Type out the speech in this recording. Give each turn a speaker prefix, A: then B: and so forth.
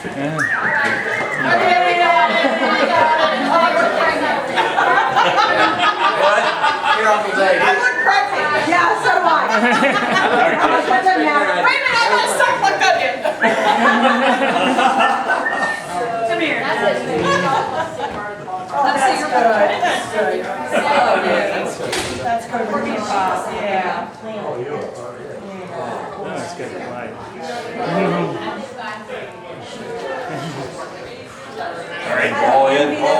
A: I look pregnant. Yeah, so do I. That doesn't matter. Wait a minute, I got something look good in. Come here. Let's see your good. That's good. That's good. We're being fast. Yeah.
B: That's good. Right.
C: All right, ball in, ball